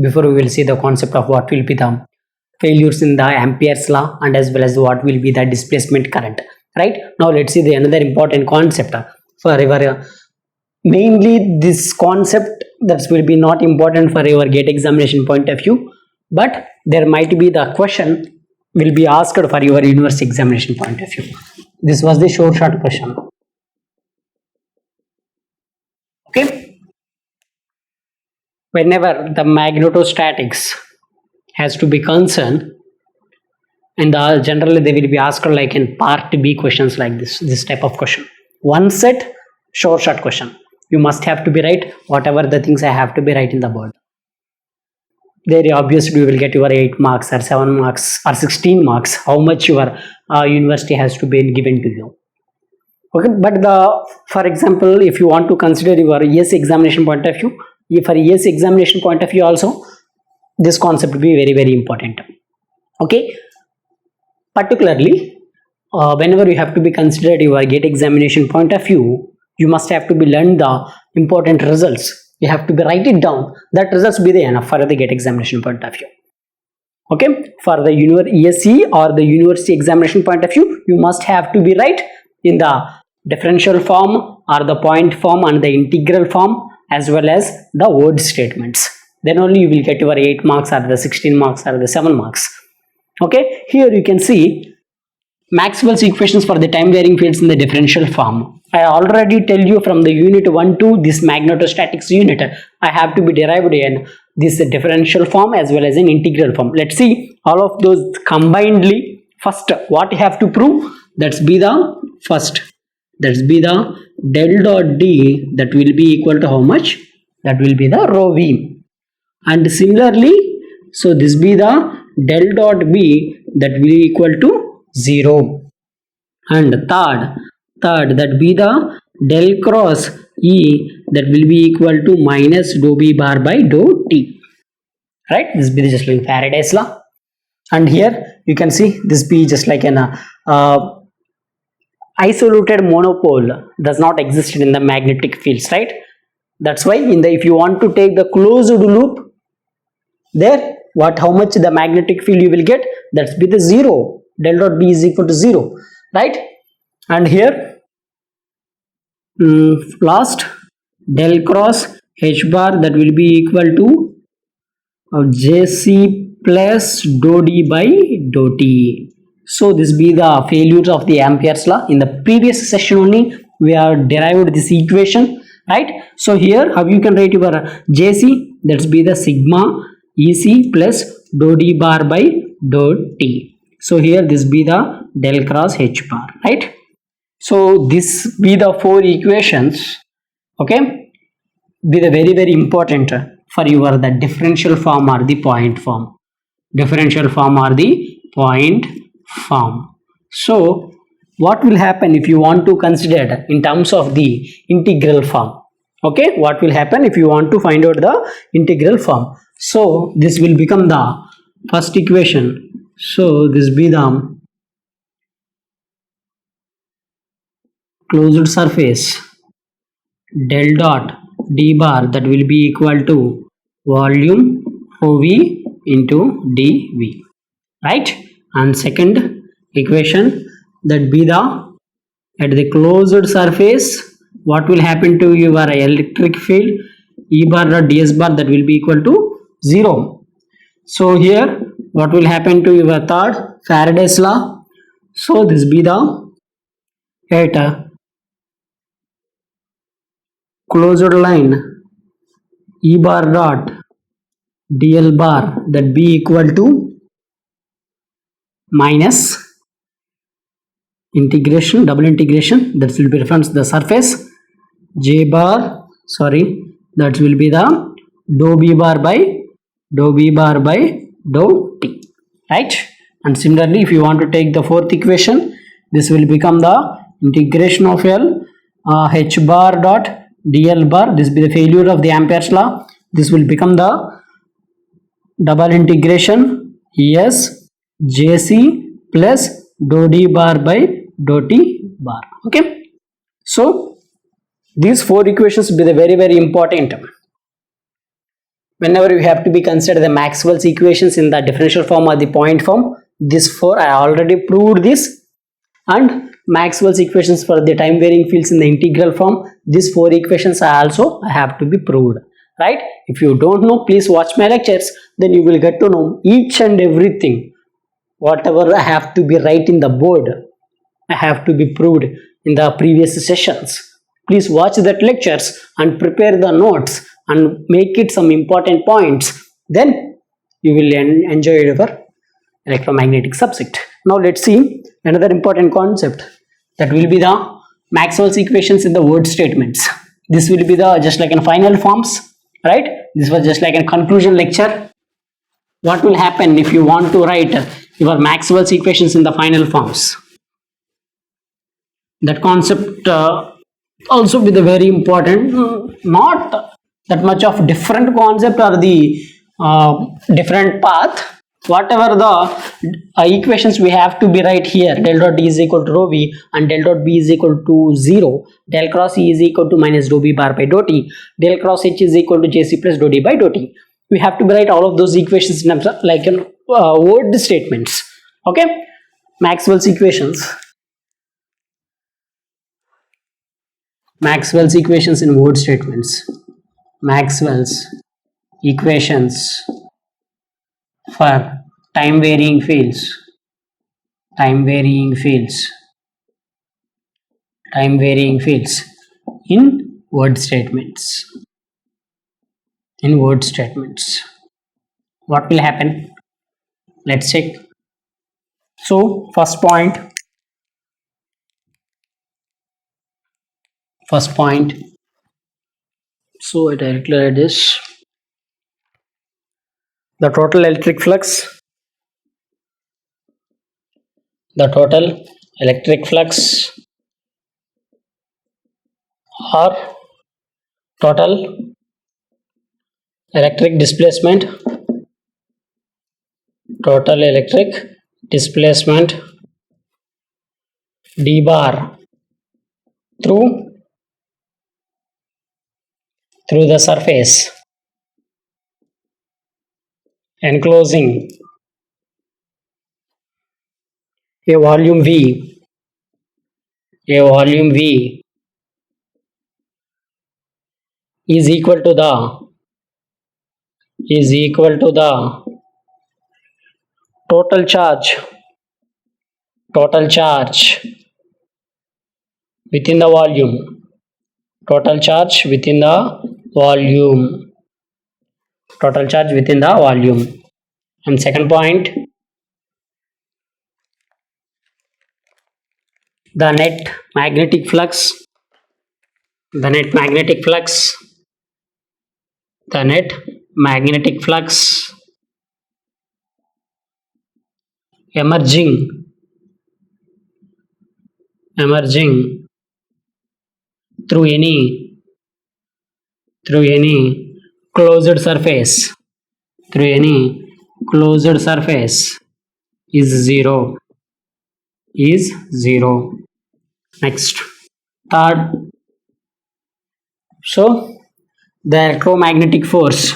before we will see the concept of what will be the failures in the Ampere's law and as well as what will be the displacement current. Right, now let's see the another important concept for your mainly this concept that will be not important for your GATE examination point of view, but there might be the question will be asked for your university examination point of view. This was the short question. Okay, whenever the magnetostatics has to be concerned, and generally they will be asked like in part B questions like this type of question. One set short question, you must have to be right whatever the things I have to be right in the board. Very obviously you will get your 8 marks or 7 marks or 16 marks, how much your university has to be given to you. Okay, but for example, if you want to consider your ESE examination point of view, for ESE examination point of view also, this concept will be very, very important. Okay, particularly whenever you have to be considered your GATE examination point of view, you must have to be learn the important results. You have to be write it down. That results be the enough for the GATE examination point of view. Okay, for the ESE or the university examination point of view, you must have to be right in the differential form or the point form and the integral form as well as the word statements. Then only you will get your 8 marks or the 16 marks or the 7 marks. Okay, here you can see Maxwell's equations for the time varying fields in the differential form. I already tell you from the unit 1 to this magnetostatics unit, I have to be derived in this differential form as well as in integral form. Let's see all of those combinedly. First, what you have to prove, that's be the first, that's be the del dot D, that will be equal to how much? That will be the rho V. And similarly, so this be the del dot B, that will be equal to 0. And third that be the del cross E, that will be equal to minus dou B bar by dou T. Right, this be just like Faraday's law. And here you can see this be just like an isolated monopole does not exist in the magnetic fields, right? That's why in the if you want to take the closed loop, there how much the magnetic field you will get, that's be the 0. Del dot B is equal to 0, right? And here last del cross H bar, that will be equal to JC plus dou D by dou T. So this be the failures of the Ampere's law. In the previous session only we have derived this equation, right? So here how you can write your JC, that's be the sigma EC plus dou D bar by dou T. So here this be the del cross H bar, right? So this be the 4 equations. Okay, be the very, very important for your the differential form or the point form. Differential form or the point form. So what will happen if you want to consider in terms of the integral form? Okay, what will happen if you want to find out the integral form? So this will become the first equation. So this be the closed surface del dot D bar, that will be equal to volume OV into dV, right? And second equation, that be the at the closed surface, what will happen to your electric field E bar dot ds bar, that will be equal to 0. So here what will happen to your third Faraday's law? So this be the at closed line E bar dot dl bar, that be equal to minus integration, double integration, that will be reference the surface J bar, that will be the dou B bar by dou T, right? And similarly if you want to take the fourth equation, this will become the integration of L H bar dot dl bar, this will be the failure of the Ampere's law. This will become the double integration ES JC plus dou D bar by dou T bar. Okay, so these 4 equations will be the very, very important. whenever you have to be consider the Maxwell's equations in the differential form or the point form, this 4 I already proved this, and Maxwell's equations for the time varying fields in the integral form, these 4 equations I also have to be proved, right? If you don't know, please watch my lectures, then you will get to know each and everything. Whatever I have to be write in the board, I have to be proved in the previous sessions. Please watch that lectures and prepare the notes and make it some important points, then you will enjoy your electromagnetic subject. Now let's see another important concept, that will be the Maxwell's equations in the word statements. This will be the just like in final forms, right? This was just like a conclusion lecture. What will happen if you want to write your Maxwell's equations in the final forms? That concept also be the very important, not that much of different concept or the different path. Whatever the equations we have to be right here, del dot D is equal to rho v and del dot B is equal to 0, del cross E is equal to minus dou b bar by dou t, del cross H is equal to jc plus dou d by dou t. We have to write all of those equations in terms of like word statements. Okay, Maxwell's equations. Maxwell's equations in word statements. Maxwell's equations for time varying fields. Time varying fields. Time varying fields in word statements. In word statements. What will happen? Let's check. So first point. So I directly write this. The total electric flux. The total electric flux or total electric displacement. Total electric displacement d bar through the surface enclosing a volume V is equal to the total charge within the volume. Total charge within the volume. And second point, the net magnetic flux emerging through any closed surface is zero. Next, third, so the electromagnetic force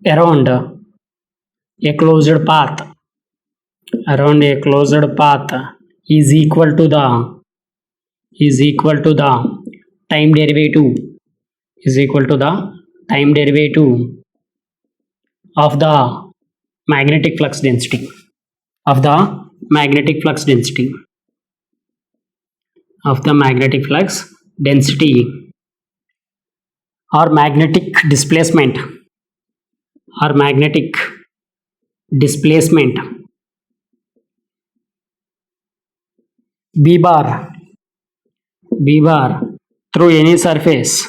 around a closed path is equal to the time derivative of the magnetic flux density or magnetic displacement b bar through any surface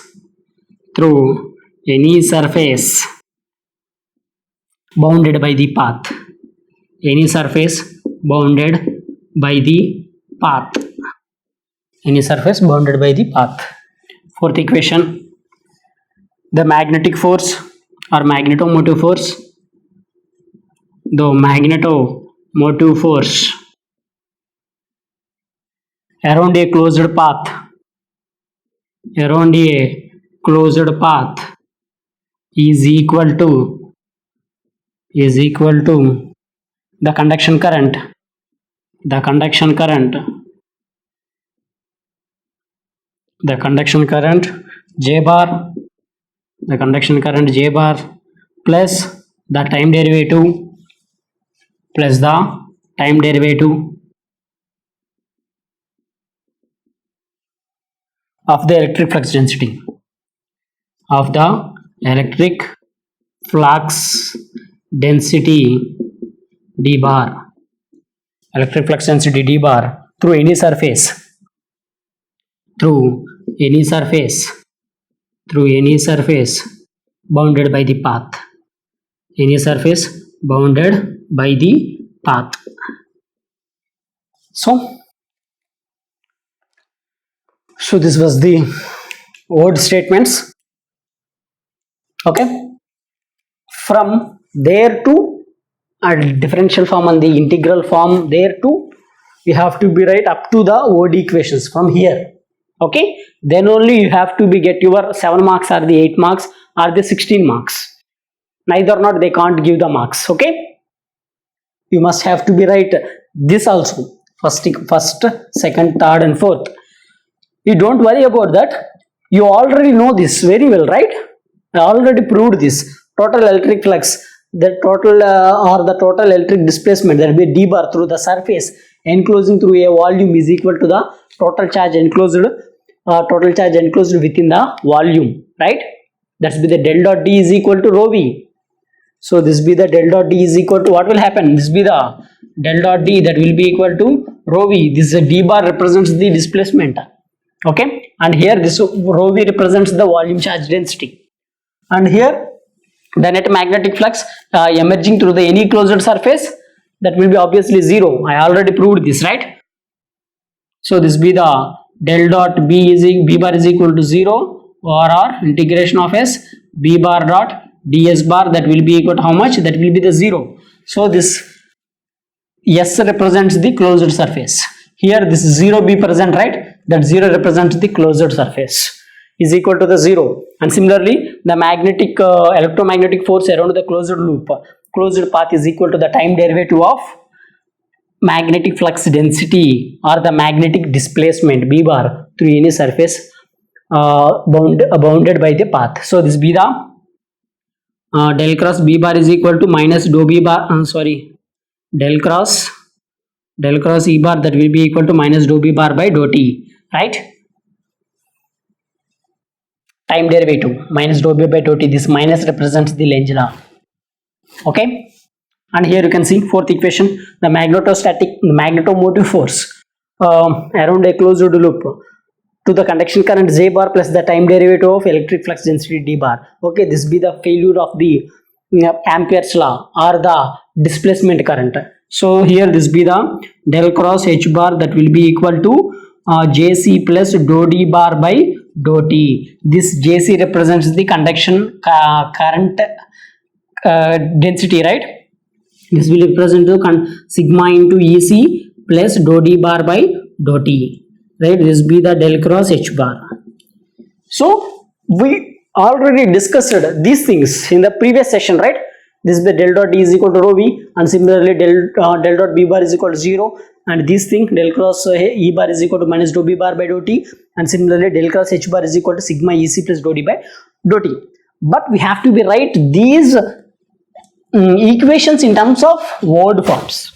bounded by the path. Fourth equation, the magnetic force or magnetomotive force around a closed path, around a closed path is equal to the conduction current, the conduction current J bar, the conduction current J bar plus the time derivative of the electric flux density d bar, electric flux density d bar through any surface bounded by the path, any surface bounded by the path. So this was the word statements. Okay, from there to a differential form and the integral form, there to you have to be right up to the OD equations from here. Okay, then only you have to be get your 7 marks or the 8 marks or the 16 marks. Neither not they can't give the marks. Okay, you must have to be right this also, first, second, third and fourth. You don't worry about that, you already know this very well, right? I already proved this. Total electric flux, the total the total electric displacement, that will be d bar through the surface enclosing through a volume is equal to the total charge enclosed within the volume, right? That's be the del dot d is equal to rho v. So this be the del dot d is equal to, what will happen? This be the del dot d, that will be equal to rho v. This d bar represents the displacement. Okay, and here this rho v represents the volume charge density, and here the net magnetic flux emerging through the any closed surface, that will be obviously 0. I already proved this, right? So this be the del dot b bar is equal to 0 or integration of s b bar dot ds bar, that will be equal to how much? That will be the 0. So this s represents the closed surface. Here this 0 be present, right? That 0 represents the closed surface is equal to the 0. And similarly the magnetic electromagnetic force around the closed path is equal to the time derivative of magnetic flux density or the magnetic displacement b bar through any surface bounded by the path. So this be the del cross b bar is equal to minus dou b bar, del cross e bar, that will be equal to minus dou b bar by dou t, right? Time derivative minus dou b by dou t, this minus represents the Lenz law. Okay, and here you can see fourth equation, the magnetomotive force around a closed loop to the conduction current J bar plus the time derivative of electric flux density d bar. Okay, this be the failure of the Ampere's law or the displacement current. So here this be the del cross h bar, that will be equal to Jc plus dou d bar by dou t. This Jc represents the conduction current density, right? This will represent the sigma into Ec plus dou d bar by dou t, right? This be the del cross h bar. So we already discussed these things in the previous session, right? This is the del dot d is equal to rho v, and similarly del dot b bar is equal to 0, and this thing del cross e bar is equal to minus dou b bar by dou t, and similarly del cross h bar is equal to sigma Ec plus dou d by dou t. But we have to be write these equations in terms of word forms.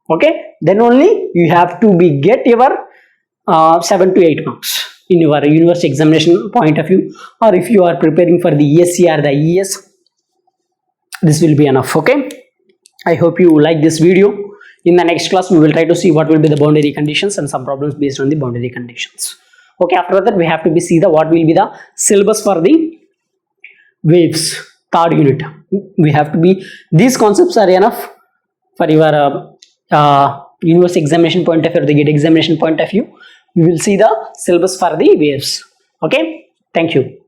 Okay, then only you have to be get your 7 to 8 marks in your university examination point of view, or if you are preparing for the ESC or the ES, this will be enough. Okay, I hope you like this video. In the next class we will try to see what will be the boundary conditions and some problems based on the boundary conditions. Okay, after that we have to be see the what will be the syllabus for the waves, third unit. We have to be, these concepts are enough for your university examination point of view or the GATE examination point of view. We will see the syllabus for the waves. Okay, thank you.